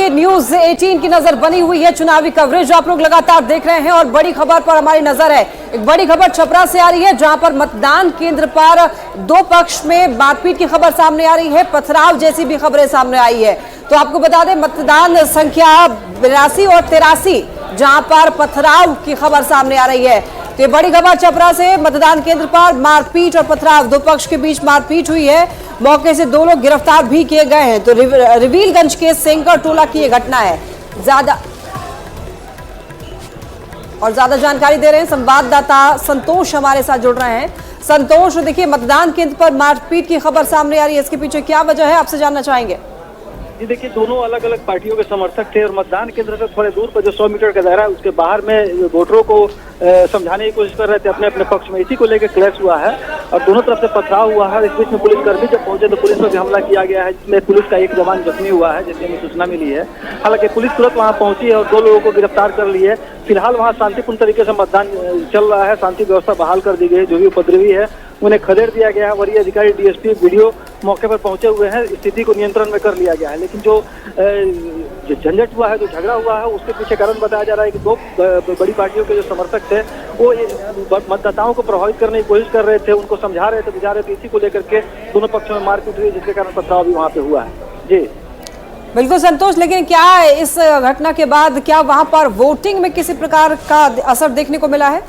देखिए न्यूज 18 की नजर बनी हुई है चुनावी कवरेज आप लोग लगातार देख रहे हैं और बड़ी खबर पर हमारी नजर है। एक बड़ी खबर छपरा से आ रही है जहां पर मतदान केंद्र पर दो पक्ष में मारपीट की खबर सामने आ रही है, पथराव जैसी भी खबरें सामने आई है। तो आपको बता दें मतदान संख्या 82 और 83 जहां पर पथराव की खबर सामने आ रही है। तो ये बड़ी खबर छपरा से, मतदान केंद्र पर मारपीट और पथराव, दो पक्ष के बीच मारपीट हुई है। मौके से दो लोग गिरफ्तार भी किए गए हैं। तो रिवीलगंज के सेंकर टोला की ये घटना है। ज्यादा जानकारी दे रहे हैं संवाददाता संतोष हमारे साथ जुड़ रहे हैं। संतोष, देखिए मतदान केंद्र पर मारपीट की खबर सामने आ रही है, इसके पीछे क्या वजह है आपसे जानना चाहेंगे। जी देखिए, दोनों अलग अलग पार्टियों के समर्थक थे और मतदान केंद्र से थोड़े दूर पर जो 100 मीटर का दायरा है उसके बाहर में वोटरों को समझाने की कोशिश कर रहे थे अपने अपने पक्ष में। इसी को लेकर क्लैश हुआ है और दोनों तरफ से पथराव हुआ है। इस बीच में पुलिसकर्मी जब पहुंचे तो पुलिस पर भी हमला किया गया है, जिसमें पुलिस का एक जवान जख्मी हुआ है जैसे हमें सूचना मिली है। हालांकि पुलिस तुरंत वहां पहुंची है और दो लोगों को गिरफ्तार कर ली है। फिलहाल वहां शांतिपूर्ण तरीके से मतदान चल रहा है, शांति व्यवस्था बहाल कर दी गई है। जो भी उपद्रवी है उन्हें खदेड़ दिया गया है। वरीय अधिकारी डीएसपी वीडियो मौके पर पहुंचे हुए हैं, स्थिति को नियंत्रण में कर लिया गया है। लेकिन जो झंझट हुआ है, जो झगड़ा हुआ है, उसके पीछे कारण बताया जा रहा है कि दो बड़ी पार्टियों के जो समर्थक थे वो मतदाताओं को प्रभावित करने की कोशिश कर रहे थे, उनको समझा रहे थे, बुझा रहे थे। इसी को लेकर के दोनों पक्षों में मारपीट हुई, जिसके कारण पथराव भी वहाँ पे हुआ है। जी बिल्कुल संतोष, लेकिन क्या इस घटना के बाद क्या वहां पर वोटिंग में किसी प्रकार का असर देखने को मिला है?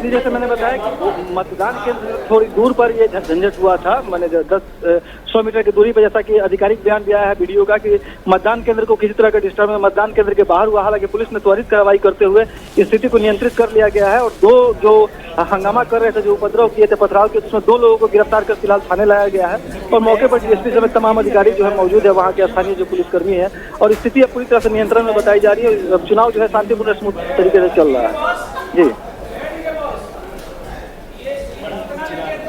जैसे मैंने बताया कि मतदान केंद्र से थोड़ी दूर पर ये झंझट हुआ था, मैंने 100 मीटर की दूरी पर, जैसा कि आधिकारिक बयान दिया है वीडियो का कि मतदान केंद्र को किसी तरह का डिस्टर्ब मतदान केंद्र के बाहर हुआ। हालांकि पुलिस ने त्वरित कार्रवाई करते हुए स्थिति को नियंत्रित कर लिया गया है और दो जो हंगामा कर रहे थे, जो उपद्रव किए थे, पथराव किए, उसमें दो लोगों को गिरफ्तार कर फिलहाल थाने लाया गया है और मौके पर डीएसपी समेत तमाम अधिकारी जो है मौजूद है, वहाँ के स्थानीय जो पुलिसकर्मी है, और स्थिति अब पूरी तरह से नियंत्रण में बताई जा रही है। चुनाव जो है शांतिपूर्ण स्मूथ तरीके से चल रहा है। जी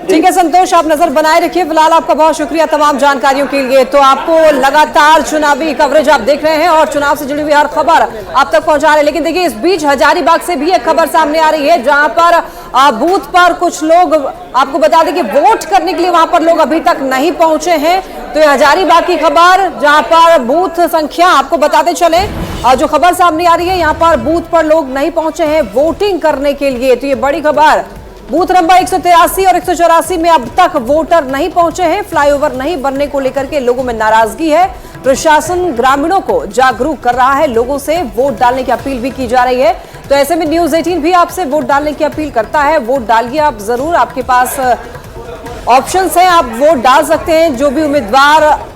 ठीक है संतोष, आप नजर बनाए रखिए। फिलहाल आपका बहुत शुक्रिया तमाम जानकारियों के लिए। तो आपको लगातार चुनावी कवरेज आप देख रहे हैं और चुनाव से जुड़ी हुई हर खबर आप तक पहुंचा रहे हैं। लेकिन देखिए इस बीच हजारीबाग से भी एक खबर सामने आ रही है जहां पर बूथ पर कुछ लोग, आपको बता दें कि वोट करने के लिए वहां पर लोग अभी तक नहीं पहुंचे हैं। तो ये हजारीबाग की खबर जहां पर बूथ संख्या आपको बताते चले और जो खबर सामने आ रही है, यहाँ पर बूथ पर लोग नहीं पहुंचे हैं वोटिंग करने के लिए। तो ये बड़ी खबर, बूथ नंबर 183 और 184 में अब तक वोटर नहीं पहुंचे हैं। फ्लाईओवर नहीं बनने को लेकर के लोगों में नाराजगी है। प्रशासन ग्रामीणों को जागरूक कर रहा है, लोगों से वोट डालने की अपील भी की जा रही है। तो ऐसे में न्यूज 18 भी आपसे वोट डालने की अपील करता है। वोट डालिए आप जरूर, आपके पास ऑप्शंस हैं, आप वोट डाल सकते हैं। जो भी उम्मीदवार,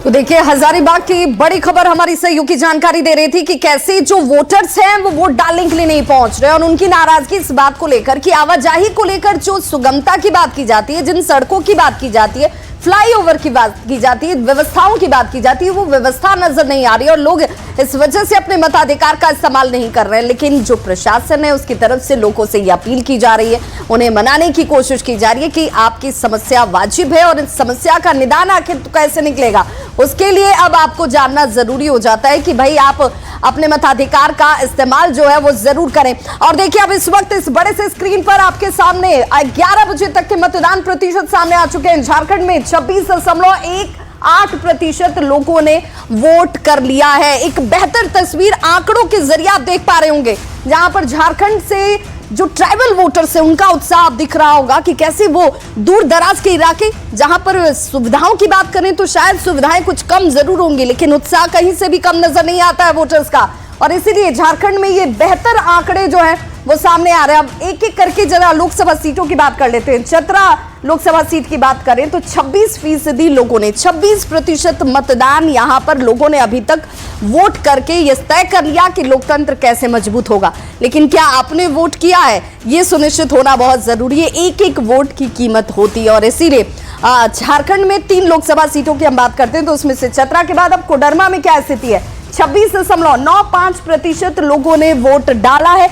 तो देखिए हजारीबाग की बड़ी खबर हमारी सहयोगी जानकारी दे रही थी कि कैसे जो वोटर्स हैं वो वोट डालने के लिए नहीं पहुंच रहे और उनकी नाराजगी इस बात को लेकर कि आवाजाही को लेकर जो सुगमता की बात की जाती है, जिन सड़कों की बात की जाती है, फ्लाईओवर की बात की जाती है, व्यवस्थाओं की बात की जाती है, वो व्यवस्था नजर नहीं आ रही और लोग इस वजह से अपने मताधिकार का इस्तेमाल नहीं कर रहे हैं। लेकिन जो प्रशासन है उसकी तरफ से लोगों से ये अपील की जा रही है, उन्हें मनाने की कोशिश की जा रही है कि आपकी समस्या वाजिब है और इस समस्या का निदान आखिर तो कैसे निकलेगा, उसके लिए अब आपको जानना जरूरी हो जाता है कि भाई आप अपने मताधिकार का इस्तेमाल जो है वो जरूर करें। और देखिए अब इस वक्त इस बड़े से स्क्रीन पर आपके सामने 11 बजे तक के मतदान प्रतिशत सामने आ चुके हैं। झारखंड में 26.18% लोगों ने वोट कर लिया है। एक बेहतर तस्वीर आंकड़ों के जरिए आप देख पा रहे होंगे, जहां पर झारखंड से जो ट्राइबल वोटर्स है उनका उत्साह आप दिख रहा होगा कि कैसे वो दूर दराज के इलाके, जहां पर सुविधाओं की बात करें तो शायद सुविधाएं कुछ कम जरूर होंगी, लेकिन उत्साह कहीं से भी कम नजर नहीं आता है वोटर्स का। और इसीलिए झारखंड में ये बेहतर आंकड़े जो है वो सामने आ रहे हैं। अब एक एक करके जरा लोकसभा सीटों की बात कर लेते हैं। चतरा लोकसभा सीट की बात करें तो 26% लोगों ने, 26% मतदान यहां पर लोगों ने अभी तक वोट करके ये तय कर लिया कि लोकतंत्र कैसे मजबूत होगा। लेकिन क्या आपने वोट किया है, ये सुनिश्चित होना बहुत जरूरी है। एक एक वोट की कीमत होती है और इसीलिए झारखंड में 3 लोकसभा सीटों की हम बात करते हैं तो उसमें से चतरा के बाद अब कोडरमा में क्या स्थिति है। 26.95% लोगों ने वोट डाला है।